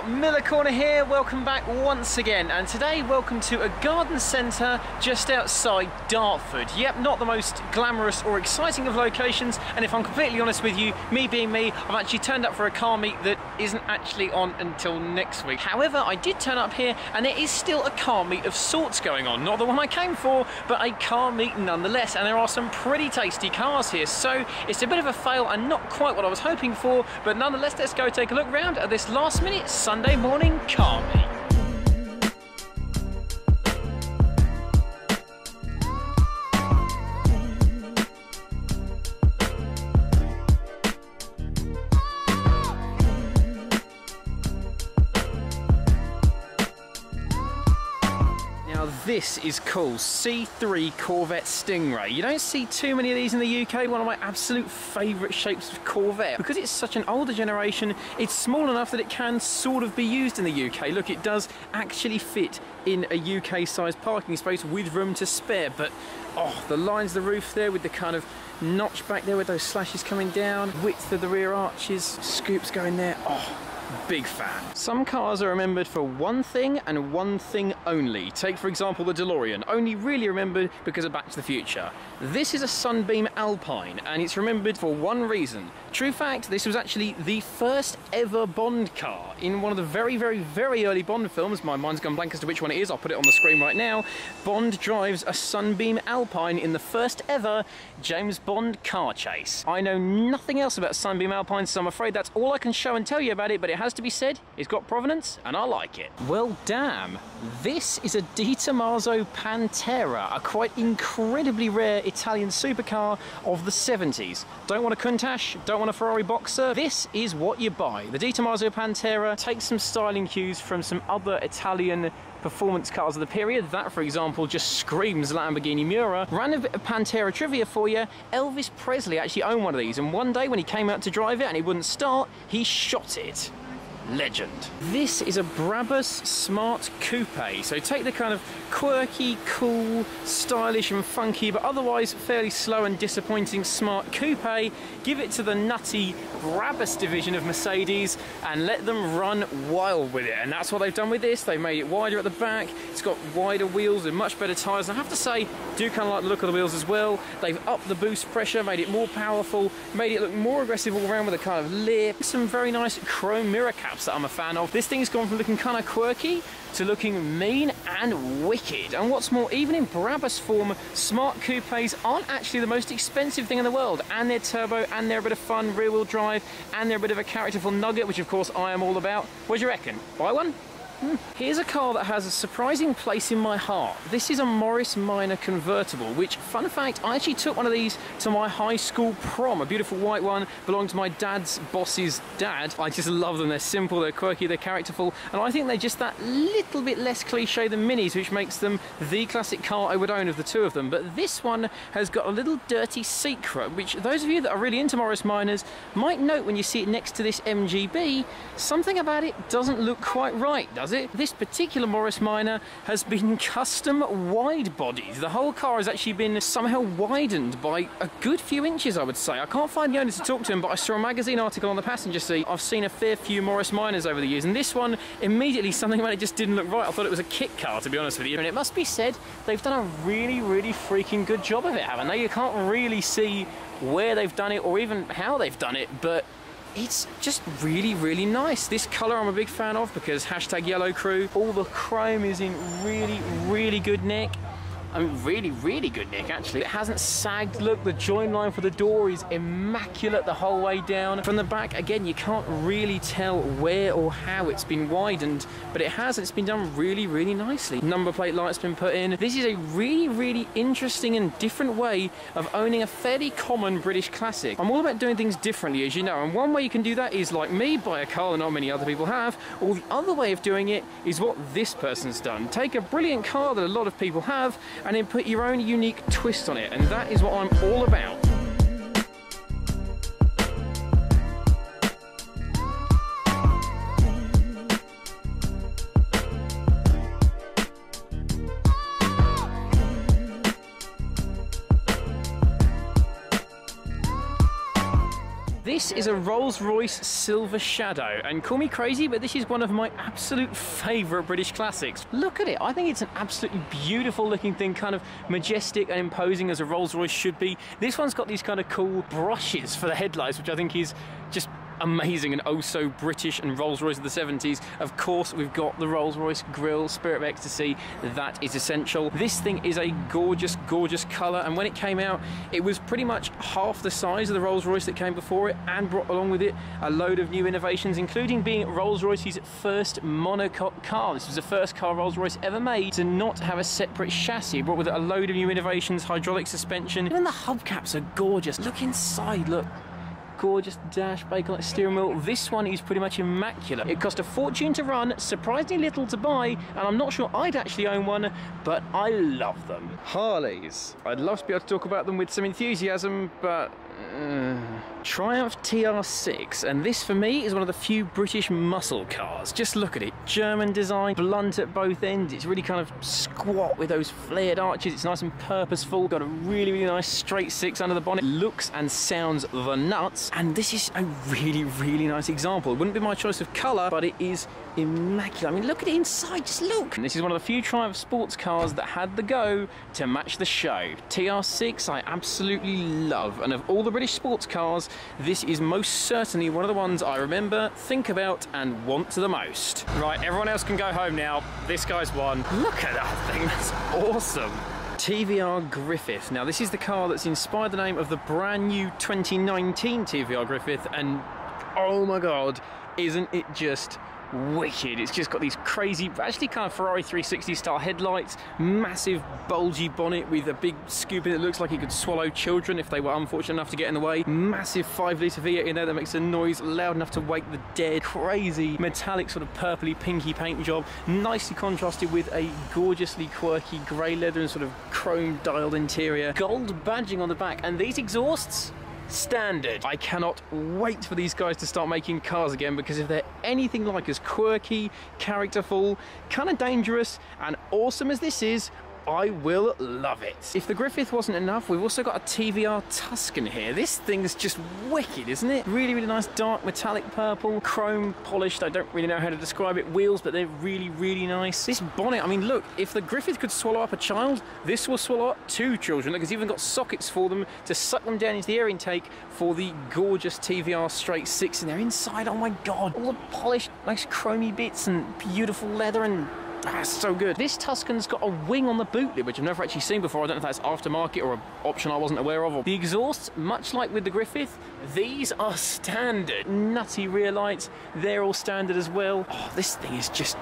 what, Miller Corner here, welcome back once again, and today welcome to a garden centre just outside Dartford. Yep, not the most glamorous or exciting of locations, and if I'm completely honest with you, me being me, I've actually turned up for a car meet that isn't actually on until next week. However, I did turn up here and there is still a car meet of sorts going on, not the one I came for, but a car meet nonetheless, and there are some pretty tasty cars here, so it's a bit of a fail and not quite what I was hoping for, but nonetheless, let's go take a look round at this last minute Sunday morning car meet. This is cool, C3 Corvette Stingray. You don't see too many of these in the UK, one of my absolute favourite shapes of Corvette. Because it's such an older generation, it's small enough that it can sort of be used in the UK. Look, it does actually fit in a UK-sized parking space with room to spare, but oh, the lines of the roof there with the kind of notch back there with those slashes coming down, width of the rear arches, scoops going there, oh. Big fan. Some cars are remembered for one thing and one thing only. Take, for example, the DeLorean, only really remembered because of Back to the Future. This is a Sunbeam Alpine, and it's remembered for one reason. True fact, this was actually the first ever Bond car in one of the very, very, very early Bond films. My mind's gone blank as to which one it is. I'll put it on the screen right now. Bond drives a Sunbeam Alpine in the first ever James Bond car chase. I know nothing else about Sunbeam Alpines, so I'm afraid that's all I can show and tell you about it, but it has to be said, it's got provenance, and I like it. Well, damn. This is a Di Tommaso Pantera, a quite incredibly rare Italian supercar of the 70s. Don't want a Countach, don't want a Ferrari Boxer. This is what you buy. The Di Tommaso Pantera takes some styling cues from some other Italian performance cars of the period. That, for example, just screams Lamborghini Miura. Random bit of Pantera trivia for you. Elvis Presley actually owned one of these, and one day when he came out to drive it and it wouldn't start, he shot it. Legend. This is a Brabus Smart Coupe. So take the kind of quirky, cool, stylish and funky, but otherwise fairly slow and disappointing Smart Coupe, give it to the nutty Brabus division of Mercedes and let them run wild with it. And that's what they've done with this. They've made it wider at the back. It's got wider wheels and much better tyres. And I have to say, do kind of like the look of the wheels as well. They've upped the boost pressure, made it more powerful, made it look more aggressive all around with a kind of lip. Some very nice chrome mirror caps that I'm a fan of. This thing's gone from looking kind of quirky to looking mean and wicked. And what's more, even in Brabus form, Smart Coupes aren't actually the most expensive thing in the world, and they're turbo, and they're a bit of fun, rear-wheel drive, and they're a bit of a characterful nugget, which of course I am all about. What do you reckon? Buy one? Here's a car that has a surprising place in my heart. This is a Morris Minor convertible, which, fun fact, I actually took one of these to my high school prom. A beautiful white one, belonged to my dad's boss's dad. I just love them. They're simple, they're quirky, they're characterful, and I think they're just that little bit less cliche than Minis, which makes them the classic car I would own of the two of them. But this one has got a little dirty secret, which those of you that are really into Morris Minors might note when you see it next to this MGB. Something about it doesn't look quite right, does it? This particular Morris Minor has been custom wide bodied. The whole car has actually been somehow widened by a good few inches, I would say. I can't find the owner to talk to him, but I saw a magazine article on the passenger seat. I've seen a fair few Morris Minors over the years, and this one, immediately something about it just didn't look right. I thought it was a kit car, to be honest with you. And it must be said, they've done a really, really freaking good job of it, haven't they? You can't really see where they've done it or even how they've done it, but it's just really, really nice. This colour I'm a big fan of because hashtag yellow crew. All the chrome is in really, really good nick. I mean, really, really good nick, actually. It hasn't sagged. Look, the join line for the door is immaculate the whole way down. From the back, again, you can't really tell where or how it's been widened, but it has. It's been done really, really nicely. Number plate light's been put in. This is a really, really interesting and different way of owning a fairly common British classic. I'm all about doing things differently, as you know, and one way you can do that is, like me, buy a car that not many other people have, or the other way of doing it is what this person's done. Take a brilliant car that a lot of people have, and then put your own unique twist on it, and that is what I'm all about. This is a Rolls-Royce Silver Shadow, and call me crazy, but this is one of my absolute favourite British classics. Look at it, I think it's an absolutely beautiful looking thing, kind of majestic and imposing as a Rolls-Royce should be. This one's got these kind of cool brushes for the headlights, which I think is just amazing and oh so British and Rolls-Royce of the 70s. Of course, we've got the Rolls-Royce grille, Spirit of Ecstasy. That is essential. This thing is a gorgeous, gorgeous colour, and when it came out, it was pretty much half the size of the Rolls-Royce that came before it, and brought along with it a load of new innovations, including being Rolls-Royce's first monocoque car. This was the first car Rolls-Royce ever made to not have a separate chassis. It brought with it a load of new innovations, hydraulic suspension. Even the hubcaps are gorgeous. Look inside, look. Gorgeous dash, bakelite steering wheel. This one is pretty much immaculate. It cost a fortune to run, surprisingly little to buy, and I'm not sure I'd actually own one, but I love them. Harleys. I'd love to be able to talk about them with some enthusiasm, but Triumph TR6, and this for me is one of the few British muscle cars. Just look at it, German design, blunt at both ends. It's really kind of squat with those flared arches. It's nice and purposeful. Got a really, really nice straight six under the bonnet. Looks and sounds the nuts, and this is a really, really nice example. It wouldn't be my choice of colour, but it is immaculate. I mean, look at it inside, just look. And this is one of the few Triumph sports cars that had the go to match the show. TR6 I absolutely love, and of all the British sports cars, this is most certainly one of the ones I remember, think about and want the most. Right, everyone else can go home now. This guy's won. Look at that thing, that's awesome. TVR Griffith. Now this is the car that's inspired the name of the brand new 2019 TVR Griffith, and oh my god, isn't it just wicked. It's just got these crazy, actually kind of Ferrari 360 style headlights, massive bulgy bonnet with a big scoop in it that looks like it could swallow children if they were unfortunate enough to get in the way. Massive 5-litre V8 in there that makes a noise loud enough to wake the dead. Crazy metallic sort of purpley pinky paint job, nicely contrasted with a gorgeously quirky grey leather and sort of chrome dialed interior. Gold badging on the back, and these exhausts, standard. I cannot wait for these guys to start making cars again, because if they're anything like as quirky, characterful, kind of dangerous and awesome as this is, I will love it. If the Griffith wasn't enough, we've also got a TVR Tuscan here. This thing's just wicked, isn't it? Really, really nice dark metallic purple, chrome polished. I don't really know how to describe it. Wheels, but they're really, really nice. This bonnet, I mean, look, if the Griffith could swallow up a child, this will swallow up 2 children. Look, it's even got sockets for them to suck them down into the air intake for the gorgeous TVR straight 6 in there. Inside, oh my god, all the polished, nice chromy bits and beautiful leather, and that's so good. This Tuscan's got a wing on the boot lid, which I've never actually seen before. I don't know if that's aftermarket or an option I wasn't aware of. The exhausts, much like with the Griffith, these are standard. Nutty rear lights, they're all standard as well. Oh, this thing is just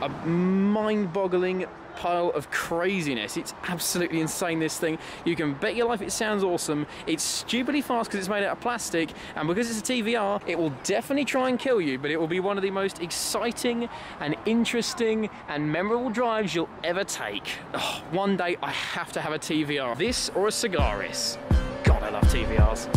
a mind-boggling pile of craziness. It's absolutely insane, this thing. You can bet your life it sounds awesome. It's stupidly fast because it's made out of plastic, and because it's a TVR, it will definitely try and kill you, but it will be one of the most exciting and interesting and memorable drives you'll ever take. Oh, one day I have to have a TVR. This or a Cigaris. God, I love TVRs.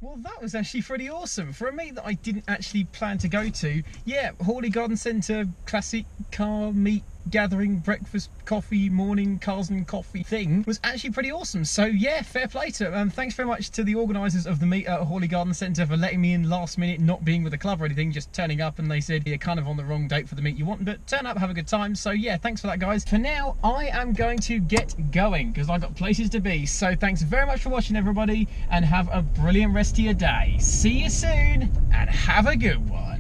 Well, that was actually pretty awesome. For a meet that I didn't actually plan to go to, yeah, Hawley Garden Centre, classic car meet gathering, breakfast, coffee, morning, cars and coffee thing was actually pretty awesome. So yeah, fair play to them. Thanks very much to the organisers of the meet at Hawley Garden Centre for letting me in last minute, not being with a club or anything, just turning up, and they said you're kind of on the wrong date for the meet you want, but turn up, have a good time. So yeah, thanks for that, guys. For now, I am going to get going because I've got places to be. So thanks very much for watching, everybody, and have a brilliant rest of your day. See you soon and have a good one.